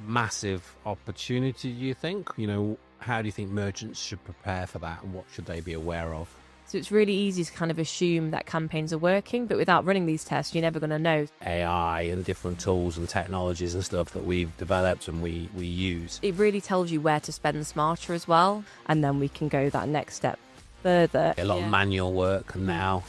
massive opportunity, do you think? How do you think merchants should prepare for that, and what should they be aware of? So it's really easy to kind of assume that campaigns are working, but without running these tests, you're never going to know. AI and different tools and technologies and stuff that we've developed and we use. It really tells you where to spend smarter as well, and then we can go that next step further. A lot of manual work, and now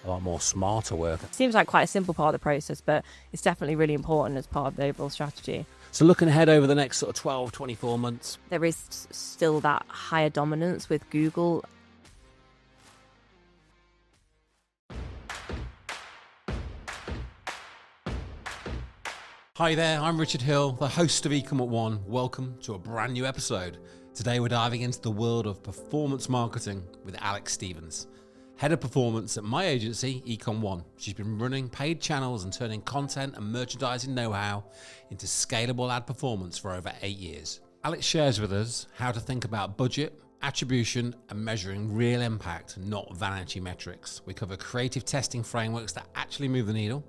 a lot more smarter work. It seems like quite a simple part of the process, but it's definitely really important as part of the overall strategy. So looking ahead over the next sort of 12, 24 months. There is still that higher dominance with Google. Hi there, I'm Richard Hill, the host of eComOne. Welcome to a brand new episode. Today we're diving into the world of performance marketing with Alex Stephens, head of performance at my agency, eComOne. She's been running paid channels and turning content and merchandising know-how into scalable ad performance for over 8 years. Alex shares with us how to think about budget, attribution, and measuring real impact, not vanity metrics. We cover creative testing frameworks that actually move the needle,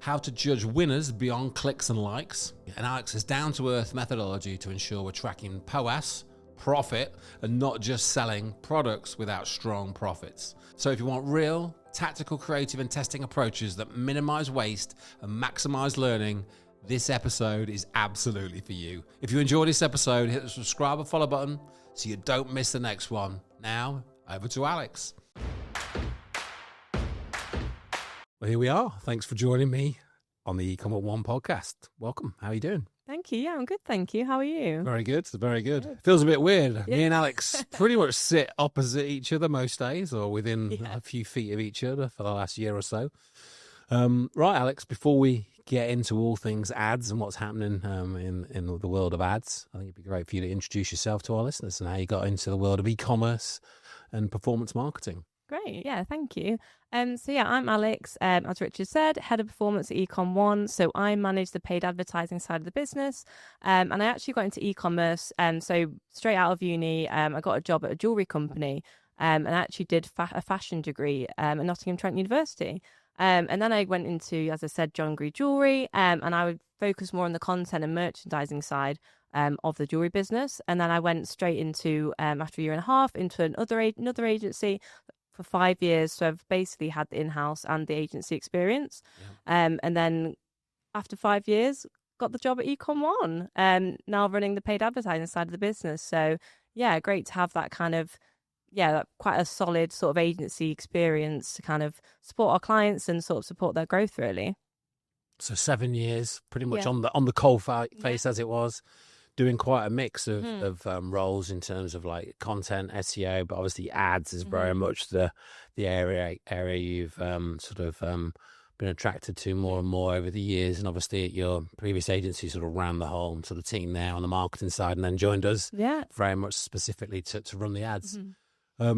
how to judge winners beyond clicks and likes, and Alex's down-to-earth methodology to ensure we're tracking POAS, profit, and not just selling products without strong profits. So if you want real, tactical, creative, and testing approaches that minimize waste and maximize learning, this episode is absolutely for you. If you enjoyed this episode, hit the subscribe or follow button so you don't miss the next one. Now, over to Alex. Well, here we are. Thanks for joining me on the eComOne podcast. Welcome. How are you doing? Thank you. Yeah, I'm good. Thank you. How are you? Very good. Very good. It feels a bit weird. Yeah. Me and Alex pretty much sit opposite each other most days, or within a few feet of each other for the last year or so. Right, Alex, before we get into all things ads and what's happening in the world of ads, I think it'd be great for you to introduce yourself to our listeners and how you got into the world of e-commerce and performance marketing. Great. Yeah, thank you. I'm Alex, as Richard said, head of performance at eComOne. So I manage the paid advertising side of the business. And I actually got into e-commerce. So straight out of uni, I got a job at a jewellery company and I actually did a fashion degree at Nottingham Trent University. And then I went into, as I said, John Gree Jewellery, and I would focus more on the content and merchandising side of the jewellery business. And then I went straight into, after a year and a half, into another agency for 5 years. So I've basically had the in-house and the agency experience. Yeah. And then after 5 years, got the job at eComOne, now running the paid advertising side of the business. So yeah, great to have that kind of, quite a solid sort of agency experience to kind of support our clients and sort of support their growth, really. So 7 years, pretty much on the cold face as it was, doing quite a mix of roles in terms of like content, SEO, but obviously ads is very much the area you've been attracted to more and more over the years. And obviously at your previous agency sort of ran the whole sort of team there on the marketing side, and then joined us very much specifically to run the ads.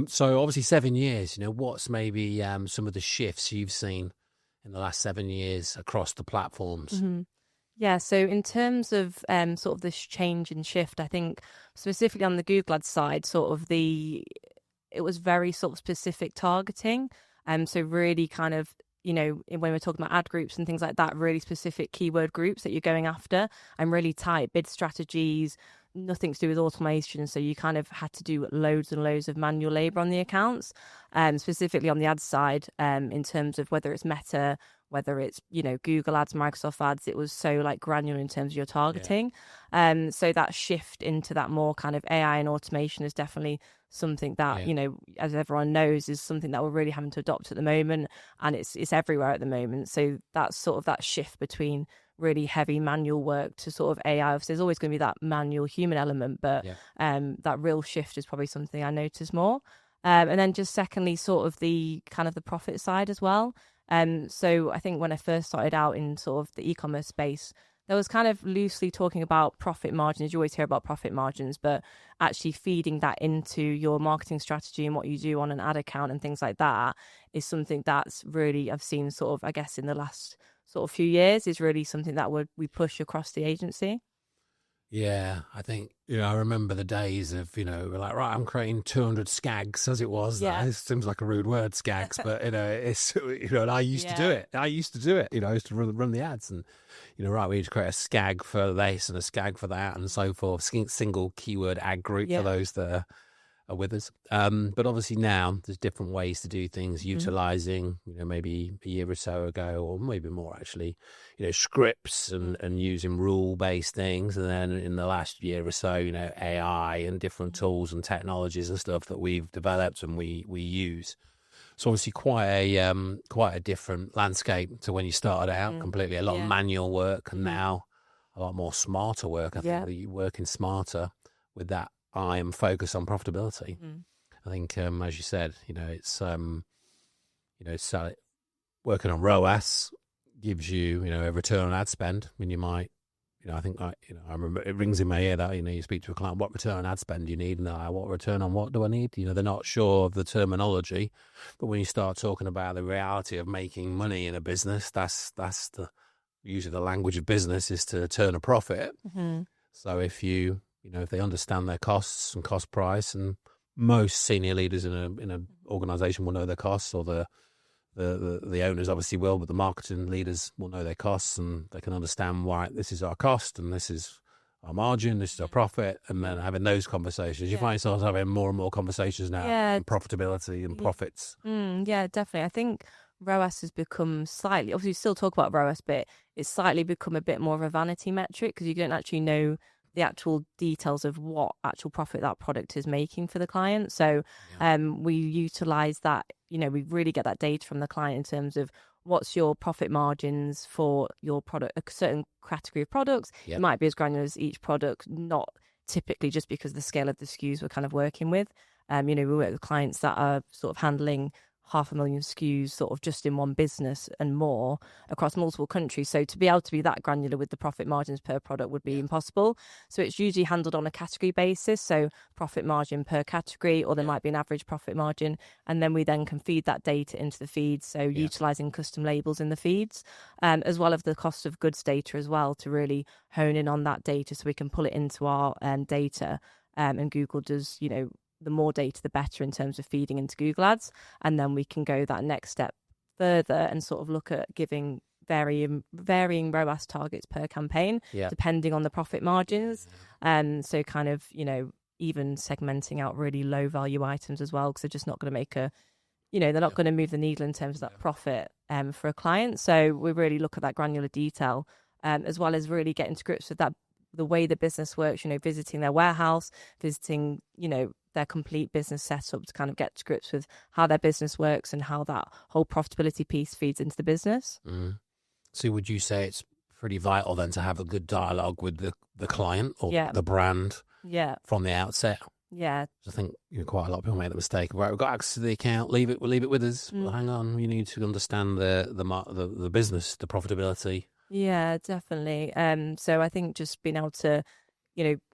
So obviously 7 years, what's maybe some of the shifts you've seen in the last 7 years across the platforms? Yeah, so in terms of sort of this change and shift, I think specifically on the Google Ads side, it was very sort of specific targeting. So really kind of, when we're talking about ad groups and things like that, really specific keyword groups that you're going after, and really tight bid strategies, nothing to do with automation. So you kind of had to do loads and loads of manual labor on the accounts, specifically on the ads side, in terms of whether it's Meta, whether it's, Google ads, Microsoft ads. It was so like granular in terms of your targeting. So that shift into that more kind of AI and automation is definitely something that, as everyone knows, is something that we're really having to adopt at the moment. And it's everywhere at the moment. So that's sort of that shift between really heavy manual work to sort of AI. Obviously, there's always going to be that manual human element, but that real shift is probably something I notice more. And then just secondly, sort of the kind of the profit side as well. So I think when I first started out in sort of the e-commerce space, there was kind of loosely talking about profit margins. You always hear about profit margins, but actually feeding that into your marketing strategy and what you do on an ad account and things like that is something that's really, I've seen sort of, I guess, in the last sort of few years, is really something that we push across the agency. Yeah, I think, I remember the days of, we're like, right, I'm creating 200 SKAGs as it was. Yeah. It seems like a rude word, SKAGs, but, it's, and I used to do it. I used to do it. I used to run the ads and, right, we need to create a SKAG for this and a SKAG for that and so forth. Single keyword ad group for those that are with us. But obviously now there's different ways to do things, utilizing, maybe a year or so ago, or maybe more actually, scripts and using rule-based things. And then in the last year or so, AI and different tools and technologies and stuff that we've developed and we use. So obviously quite a different landscape to when you started out, completely a lot of manual work and now a lot more smarter work. I think that you're working smarter with that eye and focus on profitability. I think, as you said, it's, working on ROAS gives you, a return on ad spend. I mean, you might, I think, I remember it rings in my ear that, you speak to a client, what return on ad spend do you need? And they're like, what return on what do I need? They're not sure of the terminology, but when you start talking about the reality of making money in a business, that's usually the language of business is to turn a profit. So if if they understand their costs and cost price, and most senior leaders in an organization will know their costs, or the owners obviously will, but the marketing leaders will know their costs and they can understand why this is our cost and this is our margin, this is our profit, and then having those conversations. You find yourselves having more and more conversations now on profitability and profits. Yeah, definitely. I think ROAS has become slightly, obviously you still talk about ROAS, but it's slightly become a bit more of a vanity metric because you don't actually know the actual details of what actual profit that product is making for the client. So we utilize that, we really get that data from the client in terms of what's your profit margins for your product, a certain category of products. It might be as granular as each product, not typically just because of the scale of the SKUs we're kind of working with. We work with clients that are sort of handling 500,000 SKUs sort of just in one business and more across multiple countries. So to be able to be that granular with the profit margins per product would be impossible. So it's usually handled on a category basis. So profit margin per category, or there might be an average profit margin. And then we then can feed that data into the feeds. So utilizing custom labels in the feeds, as well as the cost of goods data as well, to really hone in on that data so we can pull it into our data. And Google does, the more data, the better in terms of feeding into Google Ads. And then we can go that next step further and sort of look at giving varying ROAS targets per campaign, depending on the profit margins. So kind of, even segmenting out really low value items as well, because they're just not going to make they're not going to move the needle in terms of that profit for a client. So we really look at that granular detail, as well as really getting to grips with that, the way the business works, visiting their warehouse, visiting, their complete business setup to kind of get to grips with how their business works and how that whole profitability piece feeds into the business. So would you say it's pretty vital then to have a good dialogue with the client or the brand from the outset? I think quite a lot of people make the mistake of, right, we've got access to the account, leave it with us. Well, hang on, you need to understand the business, the profitability. Yeah, definitely. So I think just being able to,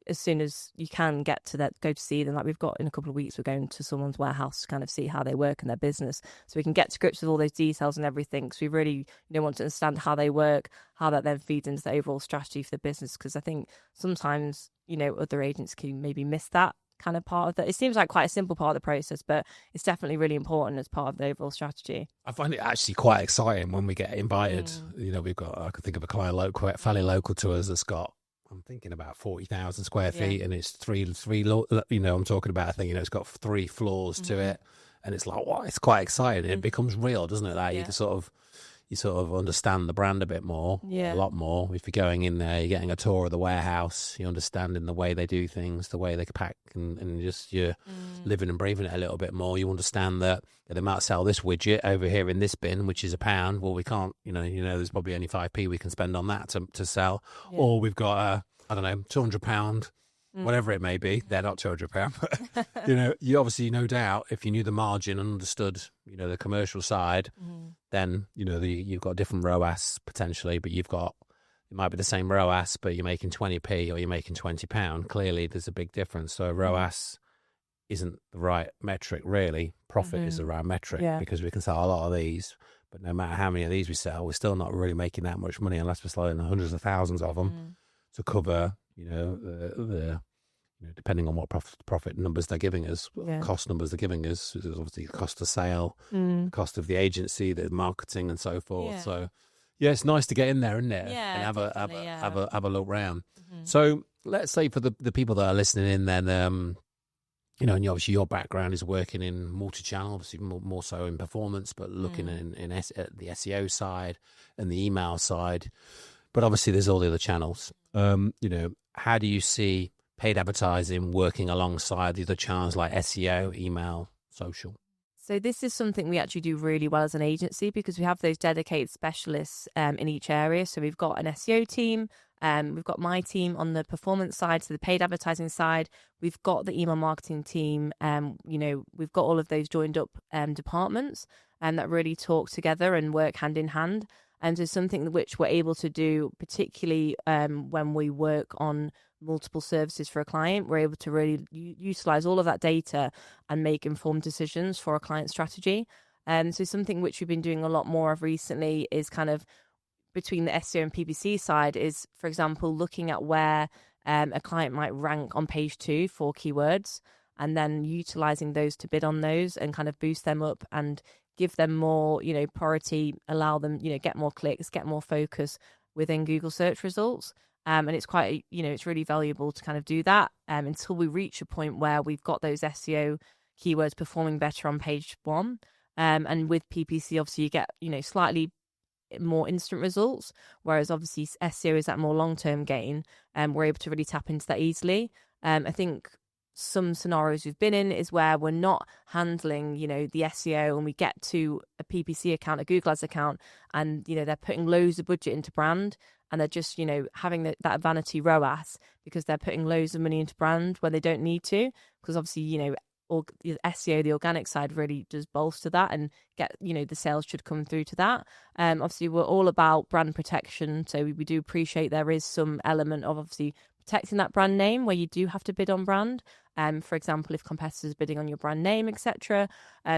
as soon as you can get to that, go to see them. Like we've got in a couple of weeks, we're going to someone's warehouse to kind of see how they work in their business, so we can get to grips with all those details and everything. Because we really, want to understand how they work, how that then feeds into the overall strategy for the business. Because I think sometimes, other agents can maybe miss that kind of part of that. It seems like quite a simple part of the process, but it's definitely really important as part of the overall strategy. I find it actually quite exciting when we get invited. We've got, I can think of a client fairly local to us that's got, I'm thinking about 40,000 square feet, and it's three, I'm talking about a thing, it's got 3 floors to it, and it's like, wow, it's quite exciting. It becomes real, doesn't it? That you can you sort of understand the brand a bit more, a lot more. If you're going in there, you're getting a tour of the warehouse, you're understanding the way they do things, the way they pack, and just you're living and breathing it a little bit more. You understand that they might sell this widget over here in this bin, which is £1. Well, we can't, there's probably only 5p we can spend on that to sell. Or we've got £200, whatever it may be. They're not £200, but you obviously, no doubt, if you knew the margin and understood, the commercial side, then you've got different ROAS potentially, but it might be the same ROAS, but you're making 20p or you're making £20. Clearly, there's a big difference. So ROAS isn't the right metric, really. Profit is the right metric, because we can sell a lot of these, but no matter how many of these we sell, we're still not really making that much money unless we're selling hundreds of thousands of them to cover depending on what profit numbers they're giving us, Yeah. cost numbers they're giving us, there's obviously the cost of sale, the Mm. cost of the agency, the marketing, and so forth. Yeah. So, yeah, it's nice to get in there, isn't it? Yeah, And have definitely, yeah. a look round. Mhm. So, let's say for the people that are listening in, then and obviously your background is working in multi-channel, obviously more so in performance, but looking at the SEO side and the email side. But obviously, there's all the other channels. How do you see paid advertising working alongside the other channels like SEO, email, social? So this is something we actually do really well as an agency because we have those dedicated specialists in each area. So we've got an SEO team, we've got my team on the performance side, so the paid advertising side. We've got the email marketing team. We've got all of those joined up departments that really talk together and work hand in hand. And so something which we're able to do, particularly when we work on multiple services for a client, we're able to really utilize all of that data and make informed decisions for a client strategy. So something which we've been doing a lot more of recently is kind of between the SEO and PPC side is, for example, looking at where a client might rank on page 2 for keywords and then utilizing those to bid on those and kind of boost them up and give them more, priority, allow them, get more clicks, get more focus within Google search results. And it's quite, it's really valuable to kind of do that until we reach a point where we've got those SEO keywords performing better on page 1. And with PPC, obviously, you get, slightly more instant results, whereas obviously SEO is that more long-term gain. We're able to really tap into that easily. I think some scenarios we've been in is where we're not handling, the SEO and we get to a PPC account, a Google Ads account, and, they're putting loads of budget into brand and they're just, having that vanity ROAS because they're putting loads of money into brand when they don't need to. Because obviously, or the SEO, the organic side really does bolster that and get, the sales should come through to that. Obviously, we're all about brand protection. So we do appreciate there is some element of obviously protecting that brand name where you do have to bid on brand. For example, if competitors are bidding on your brand name, etc.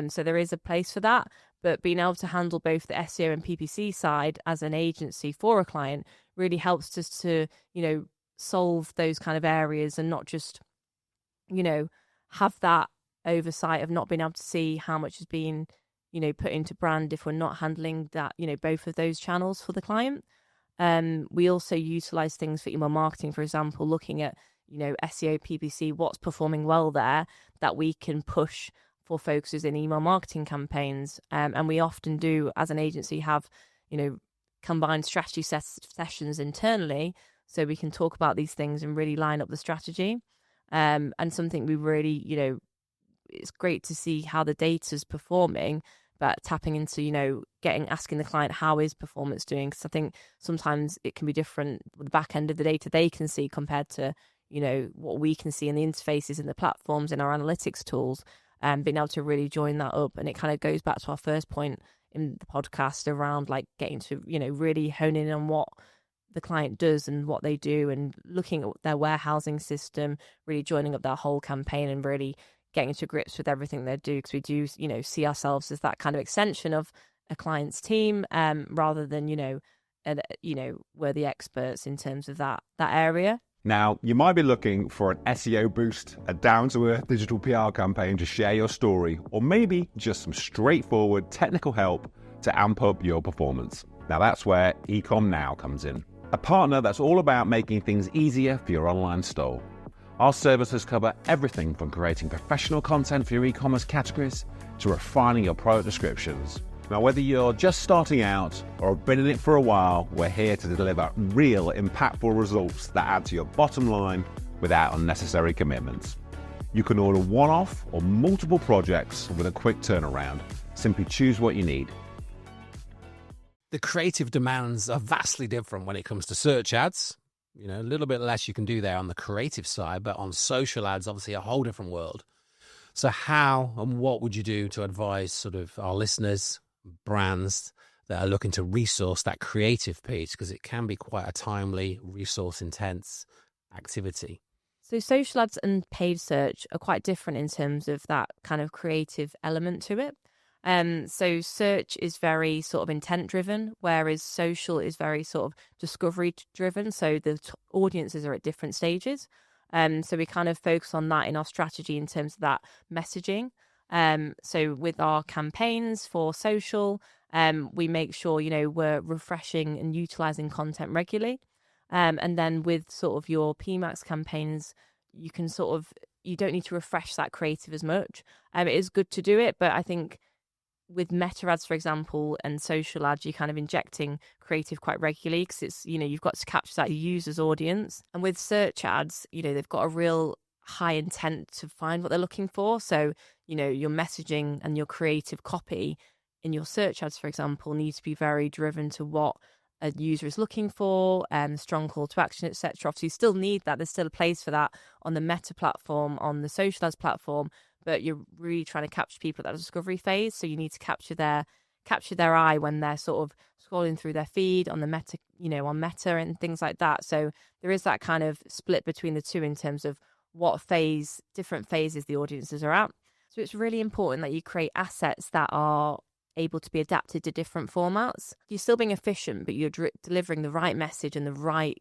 So there is a place for that. But being able to handle both the SEO and PPC side as an agency for a client really helps us to, solve those kind of areas and not just, have that oversight of not being able to see how much is being, put into brand if we're not handling that, both of those channels for the client. We also utilize things for email marketing, for example, looking at, SEO, PPC, what's performing well there that we can push for focuses in email marketing campaigns. And we often do, as an agency, have, combined strategy sessions internally so we can talk about these things and really line up the strategy. And something we really, it's great to see how the data's performing, but tapping into, asking the client, how is performance doing? Because I think sometimes it can be different with the back end of the data they can see compared to, what we can see in the interfaces and the platforms in our analytics tools, and being able to really join that up. And it kind of goes back to our first point in the podcast around like getting to, really hone in on what the client does and what they do and looking at their warehousing system, really joining up that whole campaign and really getting to grips with everything they do, because we do, see ourselves as that kind of extension of a client's team, rather than, we're the experts in terms of that area. Now, you might be looking for an SEO boost, a down-to-earth digital PR campaign to share your story, or maybe just some straightforward technical help to amp up your performance. Now that's where eComNow comes in. A partner that's all about making things easier for your online store. Our services cover everything from creating professional content for your e-commerce categories to refining your product descriptions. Now, whether you're just starting out or have been in it for a while, we're here to deliver real, impactful results that add to your bottom line without unnecessary commitments. You can order one-off or multiple projects with a quick turnaround. Simply choose what you need. The creative demands are vastly different when it comes to search ads. A little bit less you can do there on the creative side, but on social ads, obviously a whole different world. So how and what would you do to advise sort of our listeners, brands that are looking to resource that creative piece, because it can be quite a timely, resource-intense activity? So social ads and paid search are quite different in terms of that kind of creative element to it. So search is very sort of intent driven, whereas social is very sort of discovery driven. So the audiences are at different stages. So we kind of focus on that in our strategy in terms of that messaging. So with our campaigns for social, we make sure, we're refreshing and utilizing content regularly. And then with sort of your PMAX campaigns, you don't need to refresh that creative as much. It is good to do it, but I think with meta ads, for example, and social ads, you're kind of injecting creative quite regularly because it's, you've got to capture that user's audience. And with search ads, they've got a real high intent to find what they're looking for. So, your messaging and your creative copy in your search ads, for example, needs to be very driven to what a user is looking for, strong call to action, etc. So you still need that. There's still a place for that on the meta platform, on the social ads platform, but you're really trying to capture people at that discovery phase. So you need to capture their eye when they're sort of scrolling through their feed on the meta, on meta and things like that. So there is that kind of split between the two in terms of what different phases the audiences are at. So it's really important that you create assets that are able to be adapted to different formats. You're still being efficient, but you're delivering the right message and the right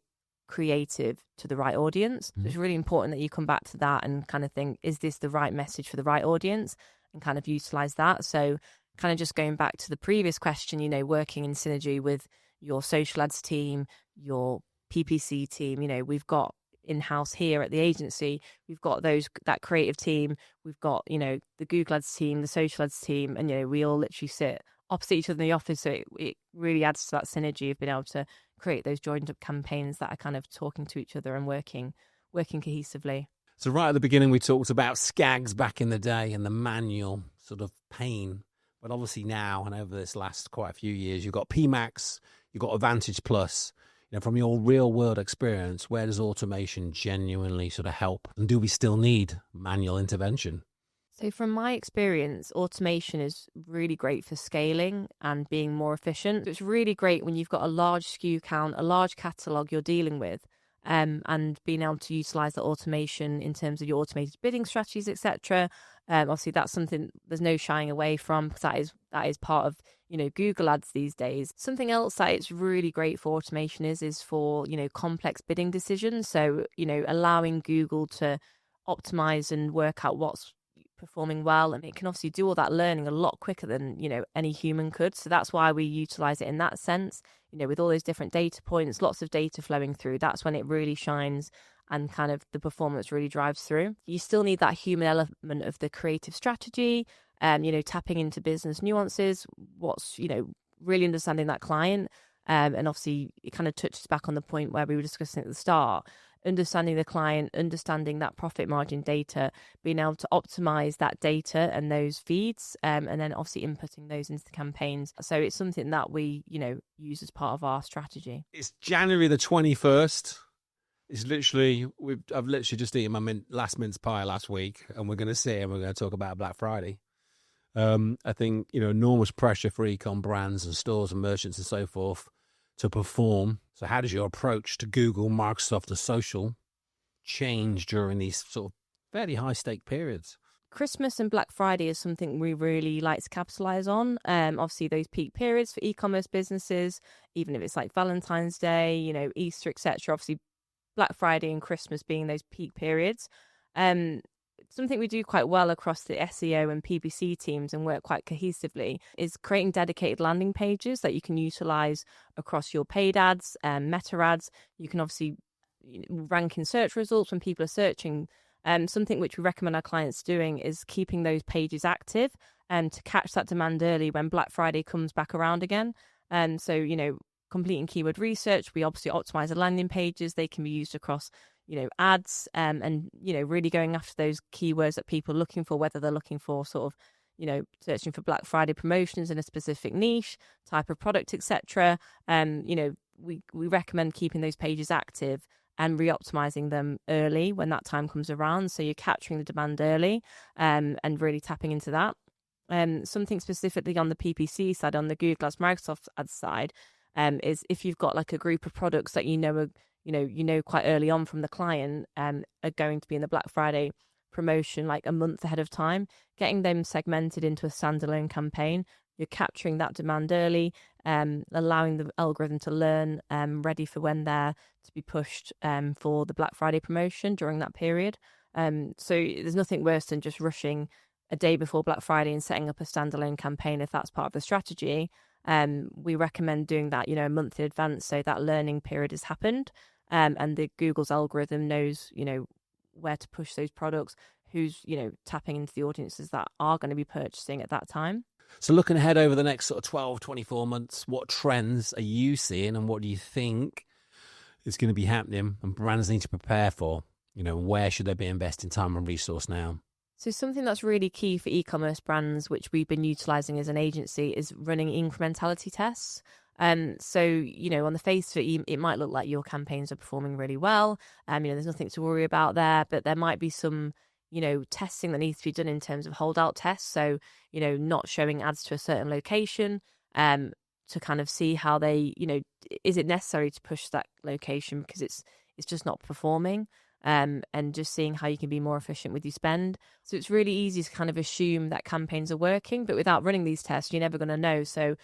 creative to the right audience. So it's really important that you come back to that and kind of think, is this the right message for the right audience, and kind of utilize that. So kind of just going back to the previous question, working in synergy with your social ads team, your PPC team, we've got in-house here at the agency, we've got that creative team, we've got, the Google ads team, the social ads team, and, we all literally sit opposite each other in the office. So it really adds to that synergy of being able to create those joined up campaigns that are kind of talking to each other and working cohesively. So right at the beginning, we talked about SKAGs back in the day and the manual sort of pain. But obviously now, and over this last quite a few years, you've got PMAX, you've got Advantage Plus. From your real world experience, where does automation genuinely sort of help? And do we still need manual intervention? So from my experience, automation is really great for scaling and being more efficient. So it's really great when you've got a large SKU count, a large catalogue you're dealing with, and being able to utilize the automation in terms of your automated bidding strategies, etc. Obviously, that's something there's no shying away from, because that is part of Google ads these days. Something else that it's really great for automation is for complex bidding decisions. So allowing Google to optimize and work out what's performing well, and it can obviously do all that learning a lot quicker than any human could. So that's why we utilize it in that sense. With all those different data points, lots of data flowing through, that's when it really shines and kind of the performance really drives through. You still need that human element of the creative strategy, tapping into business nuances, what's really understanding that client, and obviously it kind of touches back on the point where we were discussing at the start, understanding the client, understanding that profit margin data, being able to optimize that data and those feeds, and then obviously inputting those into the campaigns. So it's something that we, use as part of our strategy. It's January the 21st. It's literally, I've literally just eaten my last mince pie last week, and we're going to sit and we're going to talk about Black Friday. I think, enormous pressure for e-com brands and stores and merchants and so forth to perform. So how does your approach to Google, Microsoft, and social change during these sort of fairly high-stake periods? Christmas and Black Friday is something we really like to capitalize on. Obviously, those peak periods for e-commerce businesses, even if it's like Valentine's Day, Easter, etc. Obviously, Black Friday and Christmas being those peak periods. Something we do quite well across the SEO and PPC teams and work quite cohesively is creating dedicated landing pages that you can utilize across your paid ads and meta ads. You can obviously rank in search results when people are searching. Something which we recommend our clients doing is keeping those pages active and to catch that demand early when Black Friday comes back around again. And so, completing keyword research, we obviously optimize the landing pages. They can be used across ads, and really going after those keywords that people are looking for, whether they're looking for sort of searching for Black Friday promotions in a specific niche, type of product, etc. We recommend keeping those pages active and re-optimizing them early when that time comes around, so you're capturing the demand early, and really tapping into that. Something specifically on the PPC side, on the Google Ads, Microsoft Ads side, is if you've got like a group of products that are quite early on from the client, are going to be in the Black Friday promotion like a month ahead of time, getting them segmented into a standalone campaign. You're capturing that demand early, allowing the algorithm to learn, ready for when they're to be pushed for the Black Friday promotion during that period. So there's nothing worse than just rushing a day before Black Friday and setting up a standalone campaign if that's part of the strategy. We recommend doing that, a month in advance, so that learning period has happened, and the Google's algorithm knows, where to push those products, who's, tapping into the audiences that are going to be purchasing at that time. So looking ahead over the next sort of 12, 24 months, what trends are you seeing and what do you think is going to be happening and brands need to prepare for? Where should they be investing time and resource now? So something that's really key for e-commerce brands, which we've been utilising as an agency, is running incrementality tests. So, on the face of it, it might look like your campaigns are performing really well. There's nothing to worry about there, but there might be some testing that needs to be done in terms of holdout tests. So, not showing ads to a certain location to kind of see how they, is it necessary to push that location because it's just not performing, and just seeing how you can be more efficient with your spend. So it's really easy to kind of assume that campaigns are working, but without running these tests, you're never going to know. So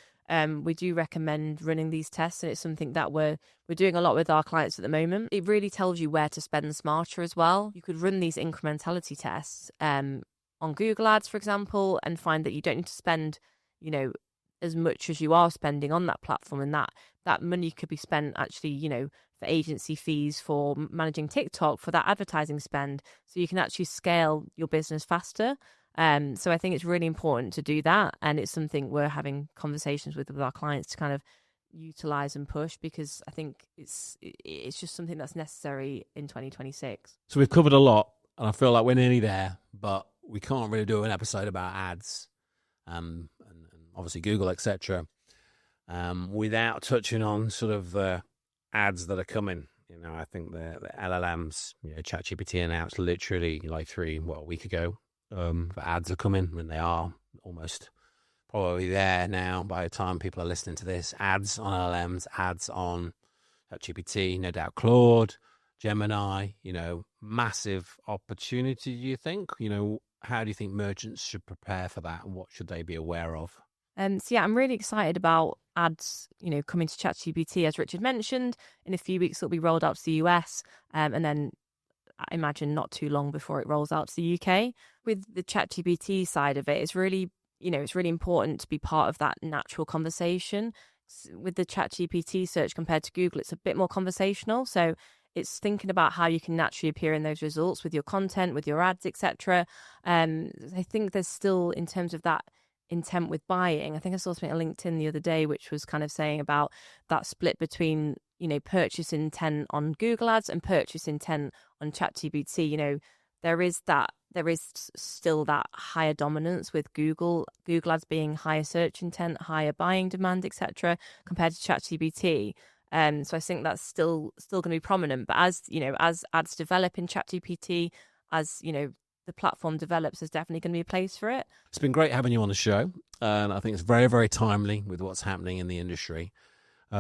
we do recommend running these tests, and it's something that we're doing a lot with our clients at the moment. It really tells you where to spend smarter as well. You could run these incrementality tests on Google Ads, for example, and find that you don't need to spend, as much as you are spending on that platform, and that money could be spent actually, for agency fees, for managing TikTok, for that advertising spend, so you can actually scale your business faster. So I think it's really important to do that, and it's something we're having conversations with our clients to kind of utilize and push, because I think it's just something that's necessary in 2026. So we've covered a lot, and I feel like we're nearly there, but we can't really do an episode about ads, and obviously Google, etc., without touching on sort of the ads that are coming. I think the LLMs, ChatGPT announced literally like a week ago, the ads are coming, and they are almost probably there now by the time people are listening to this. Ads on LLMs, ads on ChatGPT, no doubt Claude, Gemini, massive opportunity, do you think? How do you think merchants should prepare for that, and what should they be aware of? So I'm really excited about ads, coming to ChatGPT, as Richard mentioned. In a few weeks, it'll be rolled out to the US, and then I imagine not too long before it rolls out to the UK. With the ChatGPT side of it, it's really, it's really important to be part of that natural conversation. With the ChatGPT search compared to Google, it's a bit more conversational. So it's thinking about how you can naturally appear in those results with your content, with your ads, etc. I think there's still, in terms of that intent with buying, I think I saw something on LinkedIn the other day which was kind of saying about that split between purchase intent on Google Ads and purchase intent on ChatGPT. There is still that higher dominance with Google Ads being higher search intent, higher buying demand, etc., compared to ChatGPT. So I think that's still going to be prominent. But as ads develop in ChatGPT, as the platform develops, there's definitely going to be a place for it. It's been great having you on the show, and I think it's very, very timely with what's happening in the industry.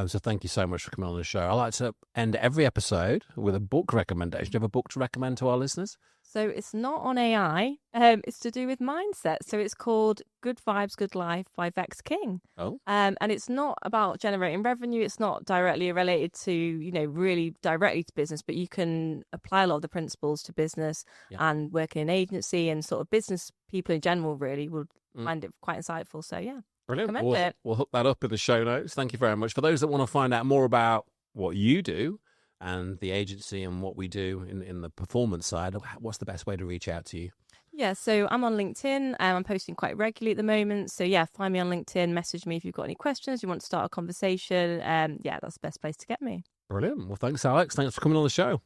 So thank you so much for coming on the show. I like to end every episode with a book recommendation. Do you have a book to recommend to our listeners? So it's not on AI. It's to do with mindset. So it's called Good Vibes, Good Life by Vex King. Oh. And it's not about generating revenue. It's not directly related to, really directly to business, but you can apply a lot of the principles to business and working in an agency, and sort of business people in general really will find it quite insightful. So yeah. Brilliant. We'll hook that up in the show notes. Thank you very much. For those that want to find out more about what you do and the agency and what we do in the performance side, what's the best way to reach out to you? Yeah, so I'm on LinkedIn. I'm posting quite regularly at the moment. So yeah, find me on LinkedIn, message me if you've got any questions, you want to start a conversation. That's the best place to get me. Brilliant. Well, thanks, Alex. Thanks for coming on the show.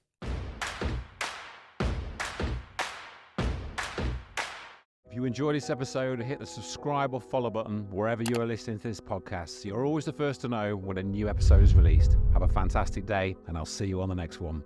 If you enjoyed this episode, hit the subscribe or follow button wherever you are listening to this podcast, so you're always the first to know when a new episode is released. Have a fantastic day, and I'll see you on the next one.